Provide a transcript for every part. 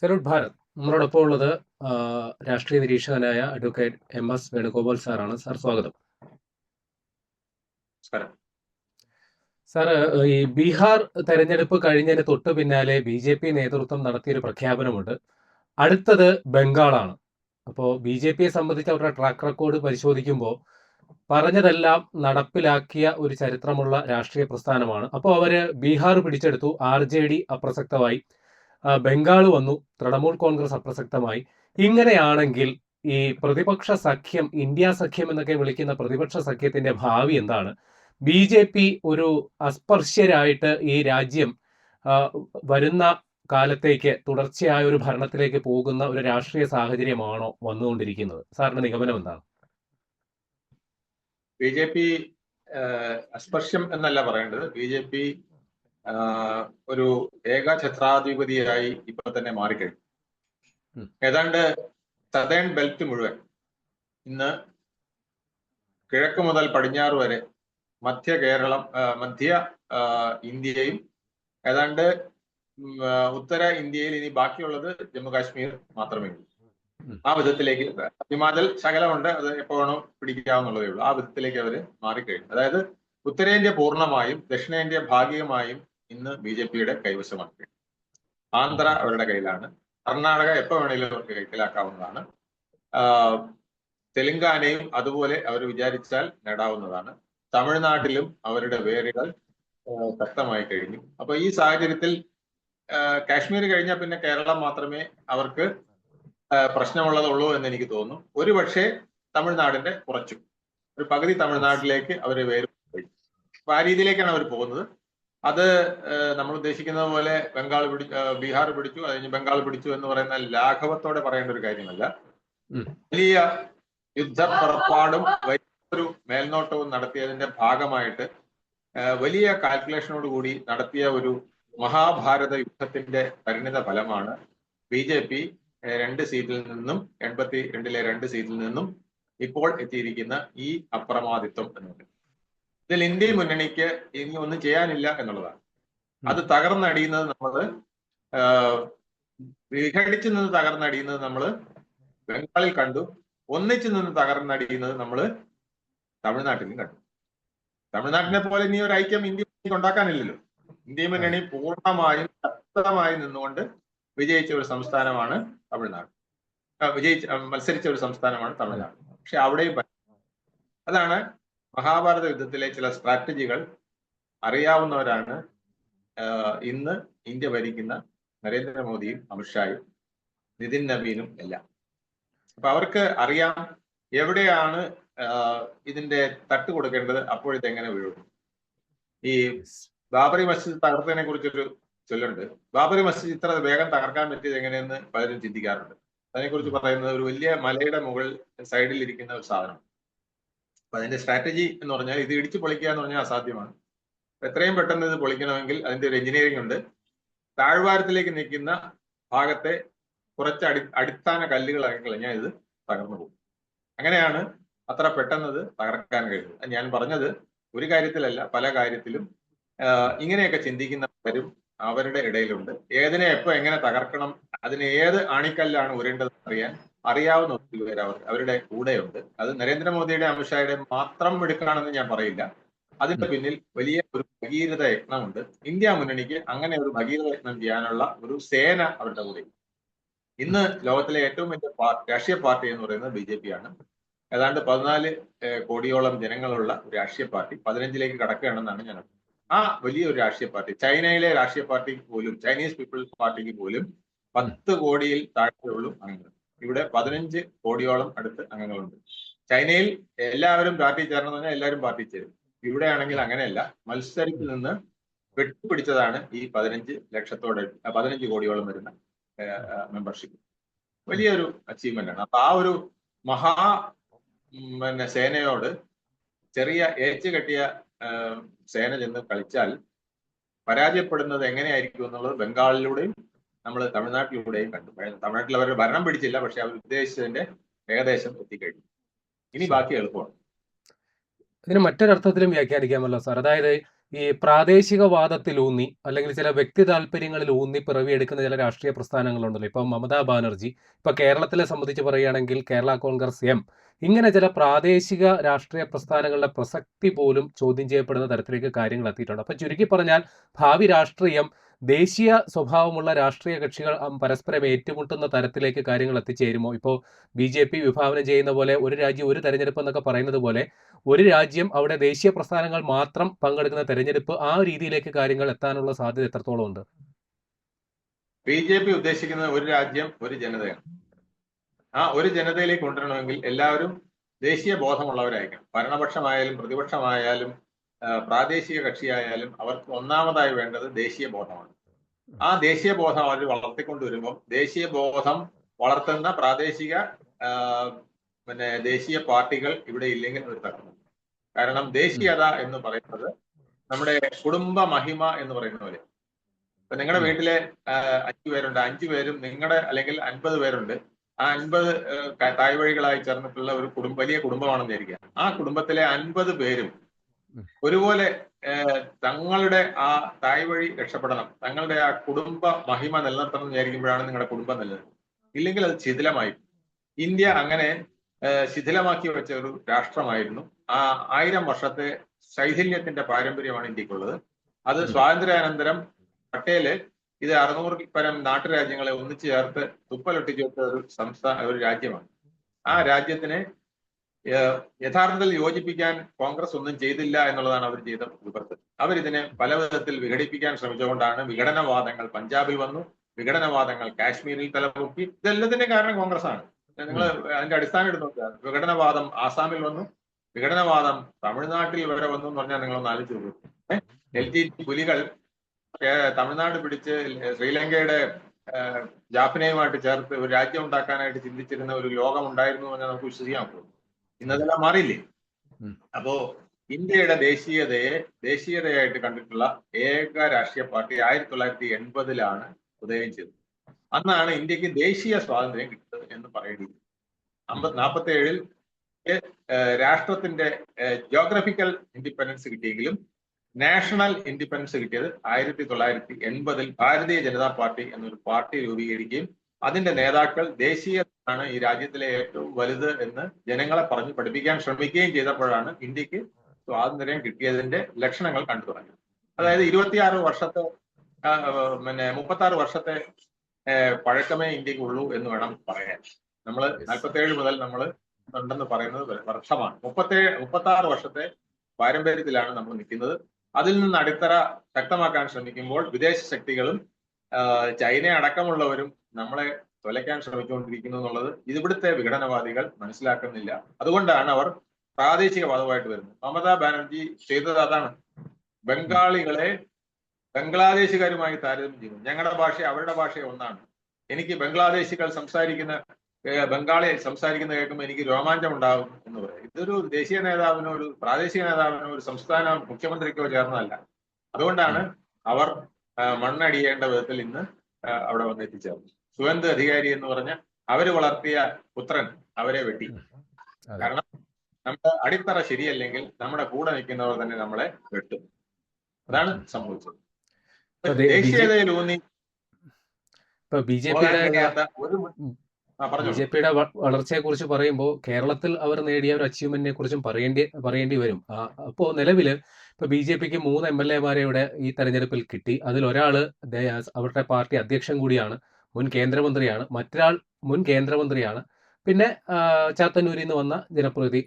Salute Bharat. നമ്മളോടൊപ്പം ഉള്ളത് രാഷ്ട്രീയ നിരീക്ഷകനായ അഡ്വക്കേറ്റ് MS വേണുഗോപാൽ സാറാണ്. സാർ സ്വാഗതം. സാറ്, ഈ ബീഹാർ തെരഞ്ഞെടുപ്പ് കഴിഞ്ഞതിന് തൊട്ടു പിന്നാലെ BJP നേതൃത്വം നടത്തിയൊരു പ്രഖ്യാപനമുണ്ട്. അടുത്തത് ബംഗാളാണ്. അപ്പോൾ BJPയെ സംബന്ധിച്ച് അവരുടെ ട്രാക്ക് റെക്കോർഡ് പരിശോധിക്കുമ്പോൾ പറഞ്ഞതെല്ലാം നടപ്പിലാക്കിയ ഒരു ചരിത്രമുള്ള രാഷ്ട്രീയ പ്രസ്ഥാനമാണ്. അപ്പോൾ അവര് ബീഹാർ പിടിച്ചെടുത്തു, RJD അപ്രസക്തമായി, ബംഗാൾ വന്നു, തൃണമൂൽ കോൺഗ്രസ് അപ്രസക്തമായി. ഇങ്ങനെയാണെങ്കിൽ ഈ പ്രതിപക്ഷ സഖ്യം, ഇന്ത്യ സഖ്യം എന്നൊക്കെ വിളിക്കുന്ന പ്രതിപക്ഷ സഖ്യത്തിന്റെ ഭാവി എന്താണ്? BJP ഒരു അസ്പർശ്യരായിട്ട് ഈ രാജ്യം വരുന്ന കാലത്തേക്ക് തുടർച്ചയായ ഒരു ഭരണത്തിലേക്ക് പോകുന്ന ഒരു രാഷ്ട്രീയ സാഹചര്യമാണോ വന്നുകൊണ്ടിരിക്കുന്നത്? സാറിന്റെ നിഗമനം എന്താണ്? BJP അസ്പർശ്യം എന്നല്ല പറയേണ്ടത്. BJP ഒരു ഏകഛത്രാധിപതിയായി ഇപ്പൊ തന്നെ മാറിക്കഴിഞ്ഞു. ഏതാണ്ട് സദേൺ ബെൽറ്റ് മുഴുവൻ ഇന്ന് കിഴക്ക് മുതൽ പടിഞ്ഞാറ് വരെ മധ്യ ഇന്ത്യയും ഏതാണ്ട് ഉത്തര ഇന്ത്യയിൽ ഇനി ബാക്കിയുള്ളത് ജമ്മു കാശ്മീർ മാത്രമേ ഉള്ളൂ. ആ വിധത്തിലേക്ക് ഹിമാചൽ ശകലമുണ്ട്, അത് എപ്പോ വേണോ പിടിക്കാവുന്നുള്ളതേ ഉള്ളൂ. ആ വിധത്തിലേക്ക് അവര് മാറിക്കഴിഞ്ഞു. അതായത് ഉത്തരേന്ത്യ പൂർണ്ണമായും ദക്ഷിണേന്ത്യ ഭാഗികമായും ഇന്ന് BJPയുടെ കൈവശമാക്കി. ആന്ധ്ര അവരുടെ കയ്യിലാണ്. കർണാടക എപ്പോ വേണേലും അവർക്ക് കൈക്കലാക്കാവുന്നതാണ്. തെലങ്കാനയും അതുപോലെ അവർ വിചാരിച്ചാൽ നേടാവുന്നതാണ്. തമിഴ്നാട്ടിലും അവരുടെ വേരുകൾ ശക്തമായി കഴിഞ്ഞു. അപ്പൊ ഈ സാഹചര്യത്തിൽ കാശ്മീർ കഴിഞ്ഞാൽ പിന്നെ കേരളം മാത്രമേ അവർക്ക് പ്രശ്നമുള്ളതുള്ളൂ എന്ന് എനിക്ക് തോന്നുന്നു. ഒരുപക്ഷെ തമിഴ്നാടിന്റെ കുറച്ചു ഒരു പകുതി തമിഴ്നാട്ടിലേക്ക് അവർ വേര് പോയി. അപ്പൊ ആ രീതിയിലേക്കാണ് അവർ പോകുന്നത്. അത് നമ്മൾ ഉദ്ദേശിക്കുന്നത് പോലെ ബീഹാർ പിടിച്ചു, അത് കഴിഞ്ഞ് ബംഗാൾ പിടിച്ചു എന്ന് പറയുന്ന ലാഘവത്തോടെ പറയേണ്ട ഒരു കാര്യമല്ല. വലിയ യുദ്ധപ്പുറപ്പാടും വലിയൊരു മേൽനോട്ടവും നടത്തിയതിന്റെ ഭാഗമായിട്ട് വലിയ കാൽക്കുലേഷനോട് കൂടി നടത്തിയ ഒരു മഹാഭാരത യുദ്ധത്തിന്റെ പരിണിത ഫലമാണ് BJP 2 സീറ്റിൽ നിന്നും 82-ലെ 2 സീറ്റിൽ നിന്നും ഇപ്പോൾ എത്തിയിരിക്കുന്ന ഈ അപ്രമാദിത്വം എന്നുള്ളത്. ഇതിൽ ഇന്ത്യ മുന്നണിക്ക് ഇനി ഒന്നും ചെയ്യാനില്ല എന്നുള്ളതാണ്. അത് തകർന്നടിയുന്നത് വിഘടിച്ചു നിന്ന് തകർന്നടിയുന്നത് നമ്മൾ ബംഗാളിൽ കണ്ടു. ഒന്നിച്ചു നിന്ന് തകർന്നടിയുന്നത് നമ്മൾ തമിഴ്നാട്ടിലും കണ്ടു. തമിഴ്നാട്ടിനെ പോലെ ഇനി ഒരു ഐക്യം ഇന്ത്യ ഉണ്ടാക്കാനില്ലല്ലോ. ഇന്ത്യ മുന്നണി പൂർണ്ണമായും ശക്തമായി നിന്നുകൊണ്ട് വിജയിച്ച ഒരു സംസ്ഥാനമാണ് തമിഴ്നാട്. മത്സരിച്ച ഒരു സംസ്ഥാനമാണ് തമിഴ്നാട്. പക്ഷെ അവിടെയും അതാണ് മഹാഭാരത യുദ്ധത്തിലെ ചില സ്ട്രാറ്റജികൾ അറിയാവുന്നവരാണ് ഇന്ന് ഇന്ത്യ ഭരിക്കുന്ന നരേന്ദ്രമോദിയും അമിത്ഷായും നിതിൻ നവീനും എല്ലാം. അപ്പൊ അവർക്ക് അറിയാം എവിടെയാണ് ഇതിന്റെ തട്ട് കൊടുക്കേണ്ടത്, അപ്പോഴിതെങ്ങനെ വീഴും. ഈ ബാബറി മസ്ജിദ് തകർത്തതിനെ കുറിച്ചൊരു ചൊല്ലുണ്ട്. ബാബറി മസ്ജിദ് ഇത്ര വേഗം തകർക്കാൻ പറ്റിയത് എങ്ങനെയെന്ന് പലരും ചിന്തിക്കാറുണ്ട്. അതിനെക്കുറിച്ച് പറയുന്നത് ഒരു വലിയ മലയുടെ മുകൾ സൈഡിൽ ഇരിക്കുന്ന ഒരു സാധനം. അപ്പൊ അതിന്റെ സ്ട്രാറ്റജി എന്ന് പറഞ്ഞാൽ ഇത് ഇടിച്ചു പൊളിക്കുക എന്ന് പറഞ്ഞാൽ അസാധ്യമാണ്. എത്രയും പെട്ടെന്ന് ഇത് പൊളിക്കണമെങ്കിൽ അതിന്റെ ഒരു എഞ്ചിനീയറിംഗ് ഉണ്ട്. താഴ്വാരത്തിലേക്ക് നിൽക്കുന്ന ഭാഗത്തെ കുറച്ച് അടിസ്ഥാന കല്ലുകളാക്കി കഴിഞ്ഞാൽ ഇത് തകർന്നു പോകും. അങ്ങനെയാണ് അത്ര പെട്ടെന്ന് ഇത് തകർക്കാൻ കഴിയുന്നത്. ഞാൻ പറഞ്ഞത് ഒരു കാര്യത്തിലല്ല, പല കാര്യത്തിലും ഇങ്ങനെയൊക്കെ ചിന്തിക്കുന്നവരും അവരുടെ ഇടയിലുണ്ട്. ഏതിനെ എപ്പോ എങ്ങനെ തകർക്കണം, അതിന് ഏത് ആണിക്കല്ലാണ് ഉരേണ്ടതെന്ന് അറിയാവുന്ന ഒത്തിരി പേര് അവരുടെ കൂടെയുണ്ട്. അത് നരേന്ദ്രമോദിയുടെ അമിത്ഷായുടെ മാത്രം എടുക്കണമെന്ന് ഞാൻ പറയില്ല. അതിന്റെ പിന്നിൽ വലിയ ഒരു ഭഗീരഥ യത്നമുണ്ട്. ഇന്ത്യ മുന്നണിക്ക് അങ്ങനെ ഒരു ഭഗീരഥ യത്നം ചെയ്യാനുള്ള ഒരു സേന അവരുടെ കൂടെ. ഇന്ന് ലോകത്തിലെ ഏറ്റവും വലിയ രാഷ്ട്രീയ പാർട്ടി എന്ന് പറയുന്നത് BJP ആണ്. ഏതാണ്ട് 14 കോടിയോളം ജനങ്ങളുള്ള ഒരു രാഷ്ട്രീയ പാർട്ടി 15ലേക്ക് കടക്കുകയാണെന്നാണ് ഞാൻ. ആ വലിയൊരു രാഷ്ട്രീയ പാർട്ടി, ചൈനയിലെ രാഷ്ട്രീയ പാർട്ടിക്ക് പോലും, ചൈനീസ് പീപ്പിൾസ് പാർട്ടിക്ക് പോലും 10 കോടിയിൽ താഴെയുള്ളൂ അംഗങ്ങൾ. ഇവിടെ 15 കോടിയോളം അടുത്ത് അംഗങ്ങളുണ്ട്. ചൈനയിൽ എല്ലാവരും പാർട്ടി ചേരണമെന്ന് പറഞ്ഞാൽ എല്ലാവരും പാർട്ടി ചേരും. ഇവിടെ ആണെങ്കിൽ അങ്ങനെയല്ല. മത്സരിപ്പിൽ നിന്ന് വെട്ടിപ്പിടിച്ചതാണ് ഈ 15 കോടിയോളം വരുന്ന മെമ്പർഷിപ്പ്. വലിയൊരു അച്ചീവ്മെന്റ് ആണ്. അപ്പൊ ആ ഒരു മഹാ സേനയോട് ചെറിയ ഏച്ചു കെട്ടിയ സേന ചെന്ന് കളിച്ചാൽ പരാജയപ്പെടുന്നത് എങ്ങനെയായിരിക്കും എന്നുള്ളത് ബംഗാളിലൂടെയും നമ്മൾ തമിഴ്നാട്ടിലൂടെയും കണ്ടു. തമിഴ്നാട്ടിൽ അവർ ഭരണം പിടിച്ചില്ല, പക്ഷെ അവർ ഉദ്ദേശിച്ചതിന്റെ ഏകദേശം എത്തിക്കഴിഞ്ഞു. ഇനി ബാക്കി എളുപ്പമാണ്. ഇതിന് മറ്റൊരർത്ഥത്തിലും വ്യാഖ്യാനിക്കാമല്ലോ സാർ. അതായത് ഈ പ്രാദേശികവാദത്തിലൂന്നി അല്ലെങ്കിൽ ചില വ്യക്തി താല്പര്യങ്ങളിൽ ഊന്നി പിറവിയെടുക്കുന്ന ചില രാഷ്ട്രീയ പ്രസ്ഥാനങ്ങളുണ്ടല്ലോ. ഇപ്പം മമതാ ബാനർജി, ഇപ്പൊ കേരളത്തിലെ സംബന്ധിച്ച് പറയുകയാണെങ്കിൽ കേരള കോൺഗ്രസ് എം, ഇങ്ങനെ ചില പ്രാദേശിക രാഷ്ട്രീയ പ്രസ്ഥാനങ്ങളുടെ പ്രസക്തി പോലും ചോദ്യം ചെയ്യപ്പെടുന്ന തരത്തിലേക്ക് കാര്യങ്ങൾ എത്തിയിട്ടുണ്ട്. അപ്പൊ ചുരുക്കി പറഞ്ഞാൽ ഭാവി രാഷ്ട്രീയം ദേശീയ സ്വഭാവമുള്ള രാഷ്ട്രീയ കക്ഷികൾ പരസ്പരം ഏറ്റുമുട്ടുന്ന തരത്തിലേക്ക് കാര്യങ്ങൾ എത്തിച്ചേരുമോ? ഇപ്പോൾ BJP വിഭാവനം ചെയ്യുന്ന പോലെ ഒരു രാജ്യം ഒരു തെരഞ്ഞെടുപ്പ് എന്നൊക്കെ പറയുന്നത് പോലെ ഒരു രാജ്യം അവിടെ ദേശീയ പ്രസ്ഥാനങ്ങൾ മാത്രം പങ്കെടുക്കുന്ന തെരഞ്ഞെടുപ്പ്, ആ രീതിയിലേക്ക് കാര്യങ്ങൾ എത്താനുള്ള സാധ്യത എത്രത്തോളം ഉണ്ട്? BJP ഉദ്ദേശിക്കുന്നത് ഒരു രാജ്യം ഒരു ജനതയാണ്. ആ ഒരു ജനതയിലേക്ക് കൊണ്ടുവരണമെങ്കിൽ എല്ലാവരും ദേശീയ ബോധമുള്ളവരായിരിക്കണം. ഭരണപക്ഷമായാലും പ്രതിപക്ഷമായാലും പ്രാദേശിക കക്ഷിയായാലും അവർക്ക് ഒന്നാമതായി വേണ്ടത് ദേശീയ ബോധമാണ്. ആ ദേശീയ ബോധം അവർ വളർത്തിക്കൊണ്ടുവരുമ്പോൾ ദേശീയ ബോധം വളർത്തുന്ന പ്രാദേശിക ദേശീയ പാർട്ടികൾ ഇവിടെ ഇല്ലെങ്കിൽ ഒരു തർക്കമില്ല. കാരണം ദേശീയത എന്ന് പറയുന്നത് നമ്മുടെ കുടുംബ മഹിമ എന്ന് പറയുന്ന പോലെ. ഇപ്പൊ നിങ്ങളുടെ വീട്ടിലെ 5 പേരുണ്ട്, 5 പേരും നിങ്ങളുടെ അല്ലെങ്കിൽ 50 പേരുണ്ട്. ആ 50 തായ്വഴികളായി ചേർന്നിട്ടുള്ള ഒരു വലിയ കുടുംബമാണെന്ന് വിചാരിക്കുക. ആ കുടുംബത്തിലെ 50 പേരും ഒരുപോലെ തങ്ങളുടെ ആ തായ്വഴി രക്ഷപ്പെടണം, തങ്ങളുടെ ആ കുടുംബ മഹിമ നിലനിർത്തണം എന്ന് വിചാരിക്കുമ്പോഴാണ് നിങ്ങളുടെ കുടുംബം നിലനിൽക്കുന്നത്. ഇല്ലെങ്കിൽ അത് ശിഥിലമായി. ഇന്ത്യ അങ്ങനെ ശിഥിലമാക്കി വെച്ച ഒരു രാഷ്ട്രമായിരുന്നു. ആ 1000 വർഷത്തെ ശൈഥില്യത്തിന്റെ പാരമ്പര്യമാണ് ഇന്ത്യക്കുള്ളത്. അത് സ്വാതന്ത്ര്യാനന്തരം പട്ടേല് ഇത് 600 പരം നാട്ടുരാജ്യങ്ങളെ ഒന്നിച്ചു ചേർത്ത് തുപ്പലൊട്ടിച്ചു വെച്ച ഒരു രാജ്യമാണ്. ആ രാജ്യത്തിനെ യഥാർത്ഥത്തിൽ യോജിപ്പിക്കാൻ കോൺഗ്രസ് ഒന്നും ചെയ്തില്ല എന്നുള്ളതാണ് അവർ ചെയ്ത വിപത്ത്. അവരിതിനെ പല വിധത്തിൽ വിഘടിപ്പിക്കാൻ ശ്രമിച്ചുകൊണ്ടാണ് വിഘടനവാദങ്ങൾ പഞ്ചാബിൽ വന്നു, വിഘടനവാദങ്ങൾ കാശ്മീരിൽ തലപൊക്കി. ഇതെല്ലാത്തിന്റെ കാരണം കോൺഗ്രസ് ആണ്. നിങ്ങൾ അതിന്റെ അടിസ്ഥാനം എടുത്ത് നോക്കുക. വിഘടനവാദം ആസാമിൽ വന്നു, വിഘടനവാദം തമിഴ്നാട്ടിൽ വരെ വന്നു എന്ന് പറഞ്ഞാൽ നിങ്ങളൊന്ന് ആലോചിച്ച് നോക്കൂ. LTT പുലികൾ തമിഴ്നാട് പിടിച്ച് ശ്രീലങ്കയുടെ ജാഫ്നയുമായിട്ട് ചേർത്ത് ഒരു രാജ്യം ഉണ്ടാക്കാനായിട്ട് ചിന്തിച്ചിരുന്ന ഒരു ലോകം ഉണ്ടായിരുന്നു എന്ന് നമുക്ക് വിശ്വസിക്കാൻ പറ്റും. ഇന്നതെല്ലാം മാറിയില്ലേ? അപ്പോ ഇന്ത്യയുടെ ദേശീയതയായിട്ട് കണ്ടിട്ടുള്ള ഏക രാഷ്ട്രീയ പാർട്ടി 1980-ലാണ് ഉദയം ചെയ്തത്. അന്നാണ് ഇന്ത്യക്ക് ദേശീയ സ്വാതന്ത്ര്യം കിട്ടുന്നത് എന്ന് പറയേണ്ടത്. 47-ൽ രാഷ്ട്രത്തിന്റെ ജോഗ്രഫിക്കൽ ഇൻഡിപെൻഡൻസ് കിട്ടിയെങ്കിലും നാഷണൽ ഇൻഡിപെൻഡൻസ് കിട്ടിയത് 1980-ൽ ഭാരതീയ ജനതാ പാർട്ടി എന്നൊരു പാർട്ടി രൂപീകരിക്കുകയും അതിന്റെ നേതാക്കൾ ദേശീയതയാണ് ഈ രാജ്യത്തിലെ ഏറ്റവും വലുത് എന്ന് ജനങ്ങളെ പറഞ്ഞു പഠിപ്പിക്കാൻ ശ്രമിക്കുകയും ചെയ്തപ്പോഴാണ് ഇന്ത്യക്ക് സ്വാതന്ത്ര്യം കിട്ടിയതിന്റെ ലക്ഷണങ്ങൾ കണ്ടു തുടങ്ങിയത്. അതായത് 36 വർഷത്തെ പഴക്കമേ ഇന്ത്യക്ക് ഉള്ളൂ എന്ന് വേണം പറയാൻ. നമ്മൾ 47 മുതൽ നമ്മൾ ഉണ്ടെന്ന് പറയുന്നത് വർഷമാണ്. 36 വർഷത്തെ പാരമ്പര്യത്തിലാണ് നമ്മൾ നിൽക്കുന്നത്. അതിൽ നിന്ന് അടിത്തറ ശക്തമാക്കാൻ ശ്രമിക്കുമ്പോൾ വിദേശ ശക്തികളും ചൈന അടക്കമുള്ളവരും നമ്മളെ തൊലയ്ക്കാൻ ശ്രമിച്ചുകൊണ്ടിരിക്കുന്നു എന്നുള്ളത് ഇവിടുത്തെ വിഘടനവാദികൾ മനസ്സിലാക്കുന്നില്ല. അതുകൊണ്ടാണ് അവർ പ്രാദേശികവാദമായിട്ട് വരുന്നത്. മമതാ ബാനർജി ചെയ്തത് അതാണ്. ബംഗാളികളെ ബംഗ്ലാദേശുകാരുമായി താരതമ്യം ചെയ്യുന്നു. ഞങ്ങളുടെ ഭാഷ അവരുടെ ഭാഷ ഒന്നാണ്. എനിക്ക് ബംഗ്ലാദേശികൾ ബംഗാളി സംസാരിക്കുന്ന കേൾക്കുമ്പോൾ എനിക്ക് രോമാഞ്ചം ഉണ്ടാകും എന്ന് പറയും. ഇതൊരു ദേശീയ നേതാവിനോ ഒരു പ്രാദേശിക നേതാവിനോ ഒരു സംസ്ഥാന മുഖ്യമന്ത്രിക്കോ ചേർന്നതല്ല. അതുകൊണ്ടാണ് അവർ മണ്ണടിയേണ്ട വിധത്തിൽ ഇന്ന് അവിടെ വന്ന് എത്തിച്ചേർന്നു. സുഗന്ധ അധികാരി എന്ന് പറഞ്ഞ അവര് വളർത്തിയ പുത്രൻ അവരെ വെട്ടി. കാരണം നമ്മുടെ അടിത്തറ ശരിയല്ലെങ്കിൽ നമ്മുടെ കൂടെ നിൽക്കുന്നവർ തന്നെ നമ്മളെ വെട്ടും. അതാണ് സംഭവിച്ചത്. ദേശീയതയിലൂന്നി BJP-യുടെ വളർച്ചയെ കുറിച്ച് പറയുമ്പോൾ കേരളത്തിൽ അവർ നേടിയ ഒരു അച്ചീവ്മെന്റിനെ കുറിച്ചും പറയേണ്ടി വരും. അപ്പോൾ നിലവില് ഇപ്പൊ BJP-ക്ക് 3 MLA-മാരെ ഇവിടെ ഈ തെരഞ്ഞെടുപ്പിൽ കിട്ടി. അതിൽ ഒരാള് അവരുടെ പാർട്ടി അധ്യക്ഷൻ കൂടിയാണ്, മുൻ കേന്ദ്രമന്ത്രിയാണ്, മറ്റൊരാൾ മുൻ കേന്ദ്രമന്ത്രിയാണ്, പിന്നെ ചാത്തന്നൂരിൽ നിന്ന് വന്ന ജനപ്രതിനിധി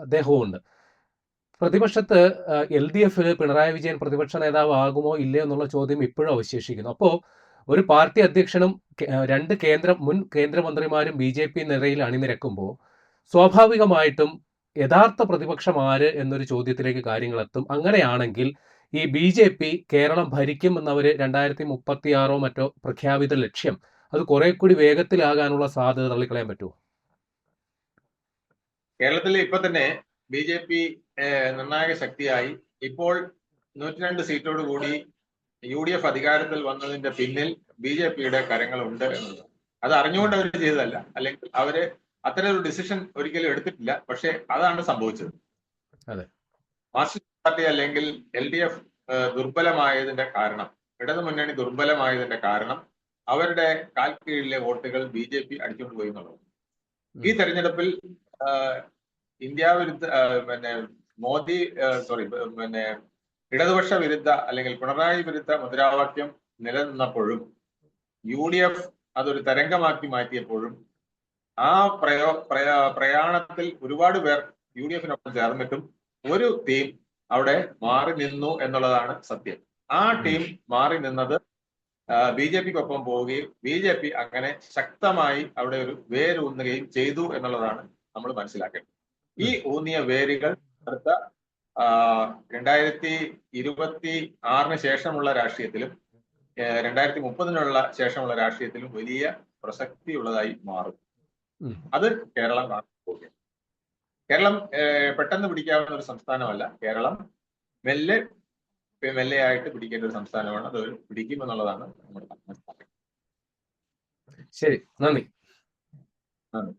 അദ്ദേഹവും ഉണ്ട്. പ്രതിപക്ഷത്ത് LDF-ല് പിണറായി വിജയൻ പ്രതിപക്ഷ നേതാവ് ആകുമോ ഇല്ലയോ എന്നുള്ള ചോദ്യം ഇപ്പോഴും അവശേഷിക്കുന്നു. അപ്പോൾ ഒരു പാർട്ടി അധ്യക്ഷനും 2 മുൻ കേന്ദ്രമന്ത്രിമാരും BJP നിരയിൽ അണിനിരക്കുമ്പോൾ സ്വാഭാവികമായിട്ടും യഥാർത്ഥ പ്രതിപക്ഷം ആര് എന്നൊരു ചോദ്യത്തിലേക്ക് കാര്യങ്ങൾ എത്തും. അങ്ങനെയാണെങ്കിൽ ഈ BJP കേരളം ഭരിക്കുമെന്നവര് 2036 മറ്റോ പ്രഖ്യാപിത ലക്ഷ്യം, അത് കുറെ കൂടി വേഗത്തിലാകാനുള്ള സാധ്യത തള്ളിക്കളയാൻ പറ്റുമോ? കേരളത്തിൽ ഇപ്പൊ തന്നെ BJP നിർണായക ശക്തിയായി. ഇപ്പോൾ 102 സീറ്റോട് കൂടി UDF അധികാരത്തിൽ വന്നതിന്റെ പിന്നിൽ BJP-യുടെ കരങ്ങളുണ്ട് എന്നുള്ളത്. അത് അറിഞ്ഞുകൊണ്ട് അവർ ചെയ്തതല്ല, അല്ലെങ്കിൽ അവര് അത്തരം ഒരു ഡിസിഷൻ ഒരിക്കലും എടുത്തിട്ടില്ല. പക്ഷെ അതാണ് സംഭവിച്ചത്. മാർക്സിസ്റ്റ് പാർട്ടി അല്ലെങ്കിൽ LDF ദുർബലമായതിന്റെ കാരണം, ഇടതു മുന്നണി ദുർബലമായതിന്റെ കാരണം അവരുടെ കാൽ കീഴിലെ വോട്ടുകൾ BJP അടിച്ചുകൊണ്ട് പോയി എന്നുള്ളത്. ഈ തെരഞ്ഞെടുപ്പിൽ ഇന്ത്യ വിരുദ്ധ പിന്നെ മോദി പിന്നെ ഇടതുപക്ഷ വിരുദ്ധ അല്ലെങ്കിൽ പിണറായി വിരുദ്ധ മുദ്രാവാക്യം നിലനിന്നപ്പോഴും UDF അതൊരു തരംഗമാക്കി മാറ്റിയപ്പോഴും ആ പ്രയാണത്തിൽ ഒരുപാട് പേർ UDF-നൊപ്പം ചേർന്നിട്ടും ഒരു ടീം അവിടെ മാറി നിന്നു എന്നുള്ളതാണ് സത്യം. ആ ടീം മാറി നിന്നത് BJP-ക്കൊപ്പം പോവുകയും BJP അങ്ങനെ ശക്തമായി അവിടെ ഒരു വേരൂന്നുകയും ചെയ്തു എന്നുള്ളതാണ് നമ്മൾ മനസ്സിലാക്കേണ്ടത്. ഈ ഊന്നിയ വേരുകൾ അടുത്ത 2026 ശേഷമുള്ള രാഷ്ട്രീയത്തിലും 2030 ശേഷമുള്ള രാഷ്ട്രീയത്തിലും വലിയ പ്രസക്തിയുള്ളതായി മാറും. അത് കേരളം കാണാൻ പോവുകയാണ്. കേരളം പെട്ടെന്ന് പിടിക്കാവുന്ന ഒരു സംസ്ഥാനമല്ല. കേരളം മെല്ലെയായിട്ട് പിടിക്കേണ്ട ഒരു സംസ്ഥാനമാണ്. അത് പിടിക്കുമെന്നുള്ളതാണ് നമ്മുടെ മനസ്സിലാക്കുന്നത്. ശരി, നന്ദി. നന്ദി.